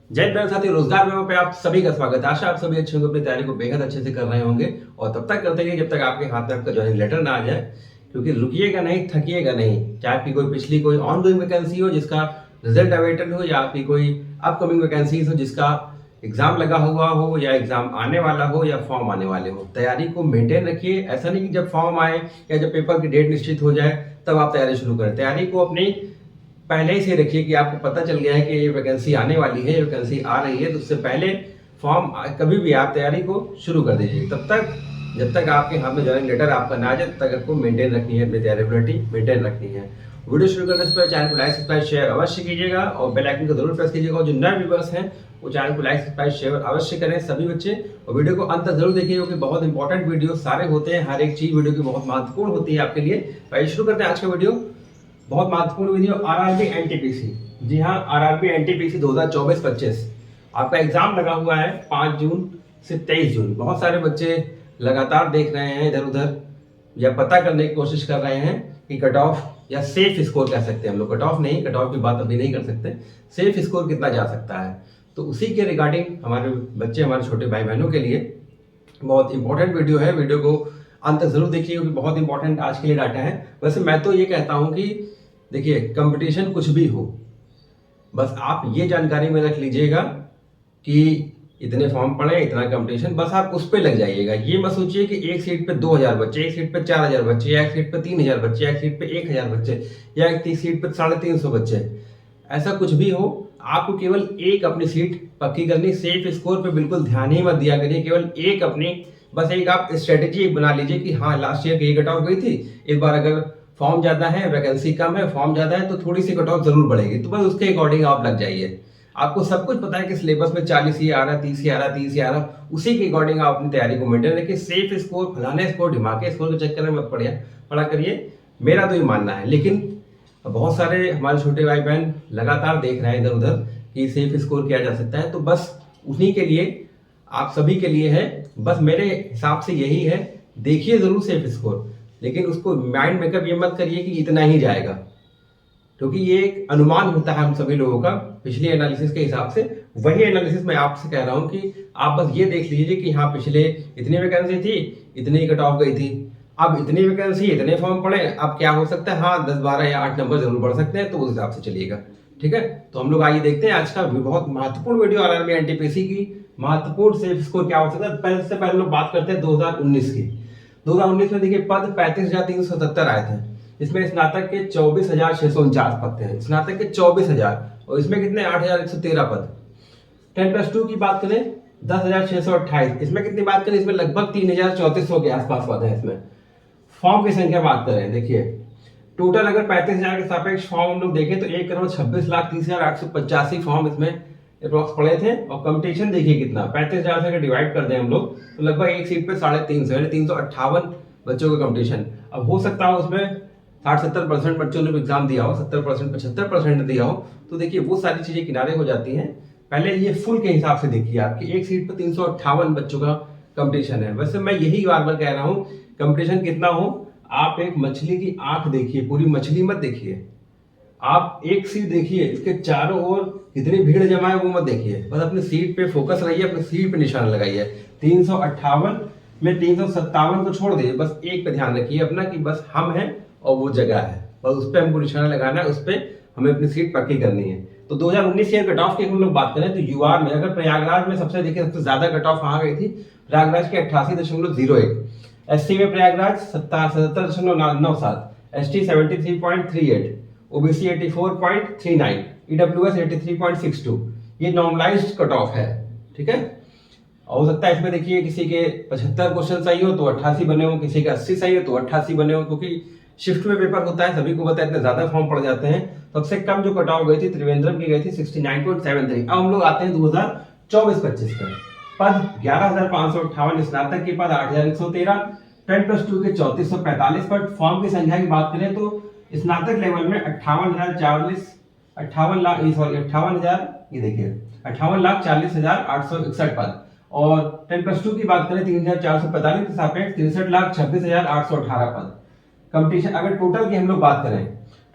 जय हिंद साथी, रोजगार मेमो पे आप सभी का स्वागत है। आशा आप सभी अच्छे होंगे, अपनी तैयारी को बेहद अच्छे से कर रहे होंगे और तब तक करते रहिए जब तक आपके हाथ में आपका ज्वाइनिंग लेटर ना आ जाए, क्योंकि रुकिएगा नहीं, थकिएगा नहीं। चाहे आपकी कोई पिछली कोई ऑनगोइंग वैकेंसी हो जिसका रिजल्ट अवेटेड हो, या आपकी कोई अपकमिंग वैकेंसी हो जिसका एग्जाम लगा हुआ हो, या एग्जाम आने वाला हो, या फॉर्म आने वाले हो, तैयारी को मेंटेन रखिए। ऐसा नहीं कि जब फॉर्म आए या जब पेपर की डेट निश्चित हो जाए तब आप तैयारी शुरू करें। तैयारी को अपनी पहले ही से रखिए कि आपको पता चल गया है कि ये वैकेंसी आने वाली है, ये वैकेंसी आ रही है, तो उससे पहले फॉर्म कभी भी आप तैयारी को शुरू कर दीजिए। तब तक जब तक आपके हाथ में ज्वाइनिंग लेटर आपका ना आ जाए, तब तक आपको मेंटेन रखनी है, अपनी तैयारी मेंटेन रखनी है। वीडियो शुरू करने से पहले चैनल को लाइक सब्सक्राइब शेयर अवश्य कीजिएगा और बेल आइकन को जरूर प्रेस कीजिएगा। और जो नए व्यूअर्स हैं वो चैनल को लाइक सब्सक्राइब शेयर अवश्य करें सभी बच्चे, और वीडियो को अंत तक जरूर देखिए क्योंकि बहुत इंपॉर्टेंट वीडियो सारे होते हैं। हर एक चीज वीडियो की बहुत महत्वपूर्ण होती है आपके लिए। आइए शुरू करते हैं आज का वीडियो। बहुत महत्वपूर्ण वीडियो आरआरबी एनटीपीसी। जी हाँ, आरआरबी एनटीपीसी 2024-25 आपका एग्जाम लगा हुआ है 5 जून से 23 जून। बहुत सारे बच्चे लगातार देख रहे हैं इधर उधर, या पता करने की कोशिश कर रहे हैं कि कट ऑफ या सेफ स्कोर कह सकते हैं हम लोग, कट ऑफ नहीं, कट ऑफ की बात अभी नहीं कर सकते, सेफ स्कोर कितना जा सकता है। तो उसी के रिगार्डिंग हमारे बच्चे, हमारे छोटे भाई बहनों के लिए बहुत इंपॉर्टेंट वीडियो है। वीडियो को अंत तक जरूर देखिए क्योंकि बहुत इंपॉर्टेंट आज के लिए डाटा है। वैसे मैं तो ये कहता हूं कि देखिए, कंपटीशन कुछ भी हो, बस आप ये जानकारी में रख लीजिएगा कि इतने फॉर्म पड़े, इतना कंपटीशन, बस आप उस पर लग जाइएगा। ये मत सोचिए कि एक सीट पे 2000 बच्चे, एक सीट पे 4000 बच्चे, या एक सीट पे 3000 बच्चे, या एक सीट पे 1000 बच्चे, या एक सीट पे 350 बच्चे। ऐसा कुछ भी हो, आपको केवल एक अपनी सीट पक्की करनी। सेफ स्कोर पे बिल्कुल ध्यान ही मत दिया करिए, केवल एक अपनी, बस एक आप स्ट्रेटेजी बना लीजिए कि हाँ, लास्ट ईयर की कट ऑफ गई थी, इस बार अगर फॉर्म ज्यादा है, वैकेंसी कम है, फॉर्म ज्यादा है, तो थोड़ी सी कट ऑफ जरूर बढ़ेगी। तो बस उसके अकॉर्डिंग आप लग जाइए। आपको सब कुछ पता है कि सिलेबस में 40 ही आ रहा है, 30 ही आ रहा है, 30 ही आ रहा है, उसी के अकॉर्डिंग आप अपनी तैयारी को मेंटेन रखिए। सेफ स्कोर, फलाने स्कोर, ढिमाके स्कोर के चक्कर में मत पड़ा करिए, मेरा तो ये मानना है। लेकिन बहुत सारे हमारे छोटे भाई बहन लगातार देख रहे हैं इधर उधर कि सेफ स्कोर किया जा सकता है, तो बस उन्हीं के लिए, आप सभी के लिए है। बस मेरे हिसाब से यही है, देखिए जरूर सेफ स्कोर, लेकिन उसको माइंड मेकअप ये मत करिए कि इतना ही जाएगा, क्योंकि ये एक अनुमान होता है हम सभी लोगों का पिछले एनालिसिस के हिसाब से। वही एनालिसिस मैं आपसे कह रहा हूं कि आप बस ये देख लीजिए कि हाँ, पिछले इतनी वैकेंसी थी, इतनी कट ऑफ गई थी, अब इतनी वैकेंसी, इतने फॉर्म पड़े, अब क्या हो सकता है, हाँ 10 12 या 8 नंबर जरूर बढ़ सकते हैं, तो उस हिसाब से चलिएगा। ठीक है, तो हम लोग आइए देखते हैं आज का बहुत महत्वपूर्ण वीडियो आरआरबी एनटीपीसी की। महत्वपूर्ण सेफ स्कोर क्या हो सकता है, पहले से पहले लोग बात करते हैं 2019 की। 2019 में देखिए पद 35,377 आए थे। इसमें स्नातक के 24,649 पद थे, स्नातक के 24,000, और इसमें कितने 8,113 पद। 10+2 की बात करें 10,628, इसमें कितनी बात करें, इसमें लगभग 3,3400 के आसपास पद है। इसमें फॉर्म की संख्या बात करें, देखिए टोटल अगर 35,000 के सापेक्ष फॉर्म हम लोग देखें तो 1,26,30,885 फॉर्म इसमें अप्रॉक्स पड़े थे। और कंपटीशन देखिए कितना, 35,000 से अगर डिवाइड कर दें हम लोग तो लगभग एक सीट पे 350 यानी 358 बच्चों का कंपटीशन। अब हो सकता है उसमें 60-70% बच्चों ने एग्जाम दिया हो, 70% 75% दिया हो, तो देखिए वो सारी चीजें किनारे हो जाती हैं। पहले ये फुल के हिसाब से देखिए, आपकी एक सीट पर 358 बच्चों का कंपटीशन है। वैसे मैं यही बार बार कह रहा हूँ, कंपटीशन कितना हो, आप एक मछली की आंख देखिए, पूरी मछली मत देखिए। आप एक सीट देखिए, इसके चारों ओर कितनी भीड़ जमा है वो मत देखिए, बस अपनी सीट पे फोकस रहिए, अपनी सीट पे निशान लगाइए। 358 में 357 को छोड़ दीजिए, बस एक पे ध्यान रखिए अपना कि बस हम हैं और वो जगह है, बस उस पर हमको निशाना लगाना है, उस पर हमें अपनी सीट पक्की करनी है। तो 2019 ईयर कट ऑफ की हम लोग बात करें तो यूआर में अगर प्रयागराज में सबसे देखिए सबसे ज्यादा कट ऑफ कहाँ गई थी, प्रयागराज के 88.01, एसटी में प्रयागराज 77.97, एसटी 73.38, ओबीसी 84.39, ईडब्ल्यूएस 83.62। ये नॉर्मलाइज्ड कट ऑफ है। ठीक है, हो सकता है इसमें देखिए किसी के 75 क्वेश्चन सही हो तो 88 बने हो, किसी के 80 सही हो तो 88 बने हो, क्योंकि शिफ्ट में पेपर होता है, सभी को पता है इतने ज्यादा फॉर्म पड़ जाते हैं। सबसे कम जो कट ऑफ गई थी त्रिवेंद्रम की गई थी 69.73। अब हम लोग आते हैं 2024-25 पर। पद 11,558, स्नातक के पद 8,113, 10+2 के 3,445 पद। फॉर्म की संख्या की बात करें तो स्नातक लेवल में 58,40,861 पद, और 10+2 की बात करें 3,445 के सापेक्ष 63,26,818 पद। कंपटीशन अगर टोटल की हम लोग बात करें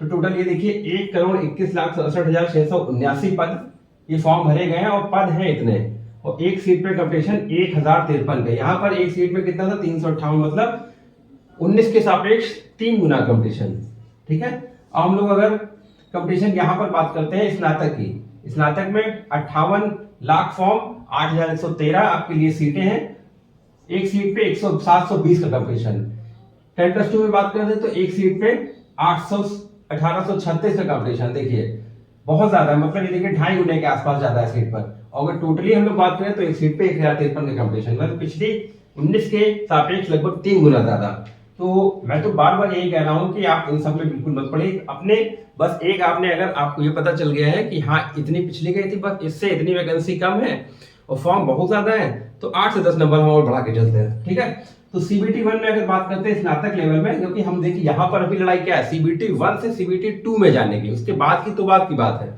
तो टोटल ये देखिए 1,21,67,679 पद ये फॉर्म भरे गए हैं और पद हैं इतने, और एक सीट पे कंपटीशन 1053 का। यहाँ पर एक सीट में कितना था 358, मतलब 19 के सापेक्ष 3 गुना कंपटीशन। ठीक है, अब हम लोग अगर कंपटीशन यहाँ पर बात करते हैं स्नातक की, स्नातक में 58 लाख फॉर्म, 8113 आपके लिए सीटें हैं, एक सीट पे 720 का कंपटीशन। 10+2 में बात करते हैं तो एक सीट पे 1836 का कंपटीशन। देखिए बहुत ज्यादा है, मतलब ये देखिए 2.5 गुने के आसपास ज्यादा है सीट पर। और अगर टोटली हम लोग बात करें तो एक सीट पे 1053 का कंपटीशन, मतलब पिछली 19 के सापेक्ष लगभग 3 गुना ज्यादा। तो मैं तो बार बार यही कह रहा हूँ कि आप इन सब में बिल्कुल मत पड़िए अपने, बस एक आपने अगर आपको ये पता चल गया है कि हाँ इतनी पिछली गई थी, बस इससे इतनी वैकेंसी कम है और फॉर्म बहुत ज्यादा है, तो 8 से 10 नंबर हम और बढ़ा के चलते हैं। ठीक है, तो सीबीटी 1 में अगर बात करते हैं स्नातक लेवल में, क्योंकि हम देखिए यहाँ पर अभी लड़ाई क्या है, सीबीटी 1 से सीबीटी 2 में जाने की, उसके बाद की तो बात की बात है।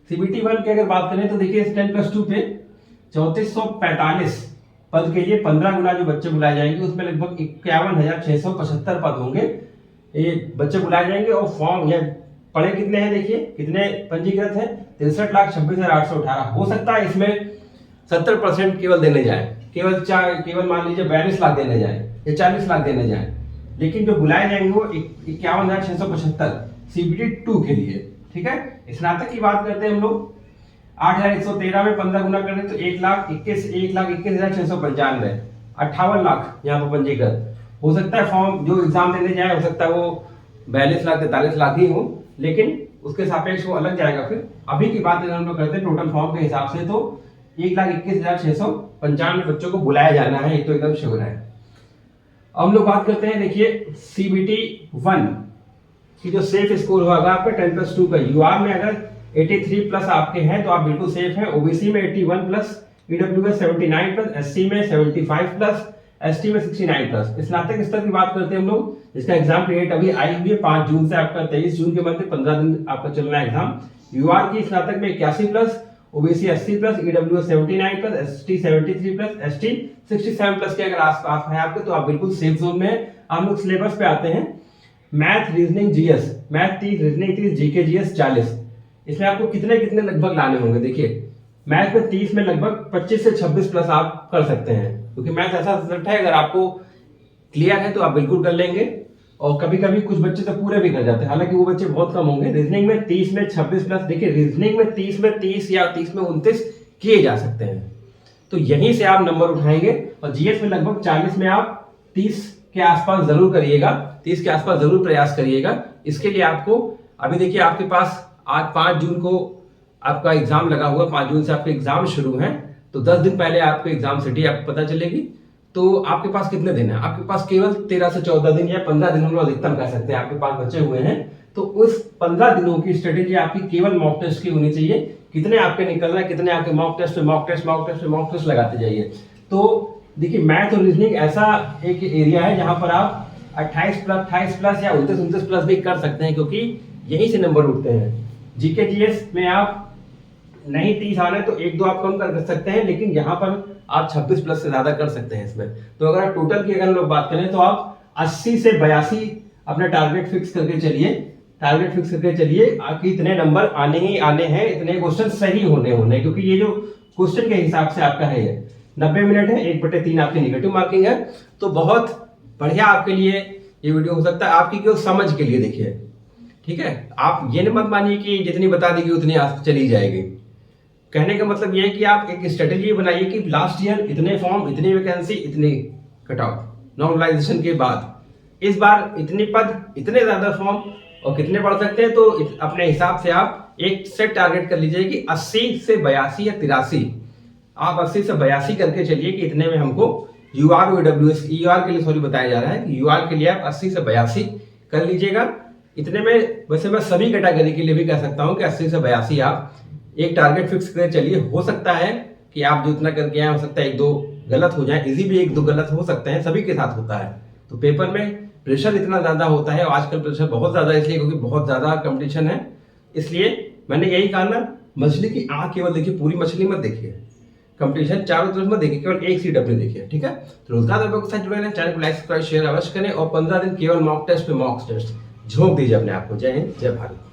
सीबीटी 1 की अगर बात करें तो देखिए 10+2 पे 3445 पद के लिए 15 गुना जो बच्चे बुलाए जाएंगे, उसमें लगभग 51,675 पद होंगे, ये बच्चे बुलाए जाएंगे। और फॉर्म ये पढ़े कितने हैं, देखिए कितने पंजीकृत हैं, 63,26,818। हो सकता है इसमें 70% केवल देने जाए, केवल मान लीजिए 42 लाख देने जाए या 40 लाख देने जाए, लेकिन जो बुलाए जाएंगे वो 51,675 सीबीटी 2 के लिए। ठीक है, स्नातक की बात करते हैं हम लोग, 8,113 में 15 गुना करें तो 1,21,695, 58 लाख यहाँ पर पंजीकृत। हो सकता है फॉर्म जो एग्जाम देने जाए, हो सकता है वो 42 लाख 43 लाख ही हो, लेकिन उसके सापेक्ष वो अलग जाएगा। फिर अभी की बात अगर हम लोग करते हैं टोटल फॉर्म के हिसाब से, तो 1,21,695 बच्चों को बुलाया जाना है, ये तो एकदम श्योर है। अब हम लोग बात करते हैं, देखिए सीबीटी 1 की जो सेफ स्कोर होगा आपका 10+2 का, यूआर में अगर 83 प्लस आपके हैं तो आप बिल्कुल सेफ हैं, ओबीसी में 81 प्लस, ईडब्ल्यूएस 79 प्लस, एससी में 75 प्लस, एसटी में 69 प्लस। स्नातक स्तर की बात करते हैं हम लोग, जिसका एग्जाम डेट अभी आई हुई है 5 जून से आपका 23 जून के मध्य 15 दिन आपका चल रहा है एग्जाम। यूआर की स्नातक में 81 plus, OBC 80 plus, EWS 79 plus, ST 73 plus, ST 67 plus के अगर आसपास है आपके तो आप बिल्कुल सेफ जोन में है। हम लोग सिलेबस पे आते हैं, math reasoning GS, math 30, reasoning 30, GK GS 40। इसमें आपको कितने कितने लगभग लाने होंगे, देखिए मैथ में 30 में लगभग 25 से 26 प्लस आप कर सकते हैं, क्योंकि मैथ ऐसा सब्जेक्ट है अगर आपको क्लियर है तो आप बिल्कुल कर लेंगे, और कभी कभी कुछ बच्चे तो पूरे भी कर जाते हैं, हालांकि वो बच्चे बहुत कम होंगे। रीजनिंग में 30 में 26 प्लस, देखिए रीजनिंग में 30 में 30 या 30 में 29 किए जा सकते हैं, तो यहीं से आप नंबर उठाएंगे। और जीएस में लगभग 40 में आप 30 के आसपास जरूर करिएगा, 30 के आसपास जरूर प्रयास करिएगा। इसके लिए आपको अभी देखिए आपके पास आज 5 जून को आपका एग्जाम लगा हुआ, 5 जून से आपके एग्जाम शुरू हैं, तो 10 दिन पहले आपको एग्जाम सिटी आपको पता चलेगी। तो आपके पास कितने दिन है, आपके पास केवल 13 से 14 दिन या 15 दिन हम लोग अधिकतम कह सकते हैं आपके पास बचे हुए हैं। तो उस 15 दिनों की स्ट्रेटेजी आपकी केवल मॉक टेस्ट की होनी चाहिए। कितने आपके निकल रहे हैं, कितने आपके मॉक टेस्ट पे मॉक टेस्ट मॉक टेस्ट पे मॉक टेस्ट लगाते जाइए। तो देखिए मैथ और रीजनिंग ऐसा एक एरिया है जहां पर आप 28 प्लस या 29 प्लस भी कर सकते हैं, क्योंकि यहीं से नंबर उठते हैं। जीके जीएस में आप नहीं 30 आ रहे तो 1-2 आप कम कर सकते हैं, लेकिन यहाँ पर आप 26 प्लस से ज्यादा कर सकते हैं इसमें। तो अगर आप टोटल की अगर लोग बात करें तो आप 80 से 82 अपना टारगेट फिक्स करके चलिए, टारगेट फिक्स करके चलिए। आपके इतने नंबर आने ही आने हैं, इतने क्वेश्चन सही होने, क्योंकि ये जो क्वेश्चन के हिसाब से आपका है ये 90 मिनट है, 1/3 आपकी निगेटिव मार्किंग है। तो बहुत बढ़िया आपके लिए ये वीडियो हो सकता है, आपकी केवल समझ के लिए देखिए, ठीक है। आप ये मत मानिए कि जितनी बता देगी उतनी आज चली जाएगी। कहने का मतलब ये है कि आप एक स्ट्रेटेजी बनाइए कि लास्ट ईयर इतने फॉर्म, इतनी वैकेंसी, इतनी कट ऑफ नॉर्मलाइजेशन के बाद इस बार इतनी पद, इतने ज्यादा फॉर्म और कितने बढ़ सकते हैं। तो अपने हिसाब से आप एक सेट टारगेट कर लीजिए कि 80 से 82 या 83, आप 80 से 82 करके चलिए कि इतने में हमको यूआर और डब्ल्यूएस यूआर के लिए सॉरी बताया जा रहा है कि यूआर के लिए आप 80 से 82 कर लीजिएगा। इतने में वैसे मैं सभी कैटेगरी के लिए भी कह सकता हूं कि 80 से 82 आप एक टारगेट फिक्स करके चलिए। हो सकता है कि आप जो इतना करके आए, हो सकता है 1-2 गलत हो जाए, इजी भी 1-2 गलत हो सकते हैं, सभी के साथ होता है। तो पेपर में प्रेशर इतना ज्यादा होता है, और आजकल प्रेशर बहुत ज्यादा इसलिए क्योंकि बहुत ज्यादा कंपटीशन है। इसलिए मैंने यही कहा ना, मछली की आंख केवल देखिए, पूरी मछली मत देखिए, कंपटीशन चारों तरफ मत देखिए, केवल एक सीट अपनी देखिए, ठीक है। तो रोजगार के साथ जुड़े रहें, चैनल को लाइक सब्सक्राइब शेयर अवश्य करें, और 15 दिन केवल मॉक टेस्ट पे मॉक टेस्ट झोंक दीजिए अपने आप को। जय हिंद, जय भारत।